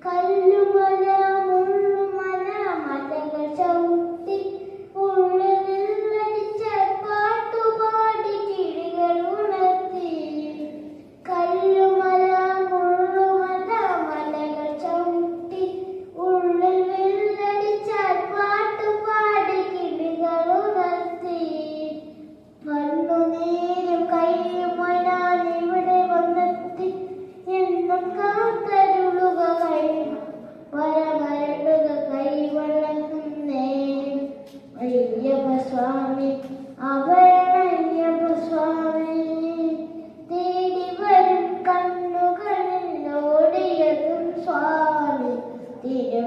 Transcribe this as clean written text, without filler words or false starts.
കല്ലുമല മുള്ളുമല മലകൾ ചവിട്ടി ഉള്ളിലടിച്ച പാട്ടുപാടി കിളികൾ ഉണർത്തി. കല്ലുമല മുള്ളുമല മലകൾ ചവിട്ടി ഉള്ളിൽ വെള്ളടിച്ച പാട്ടുപാടി കിളികൾ ഉണർത്തി. കണ്ണുനീരും കയ്യുമായി ഇവിടെ വന്നെത്തി എന്നും കാത്തരുളുക വരവരളുക കൈവളങ്ങുന്നേ. അയ്യപ്പ സ്വാമി അഭയണയ്യപ്പ സ്വാമി തേടി വരും കണ്ണുകളിൽ ഓടിയതും സ്വാമി തിരു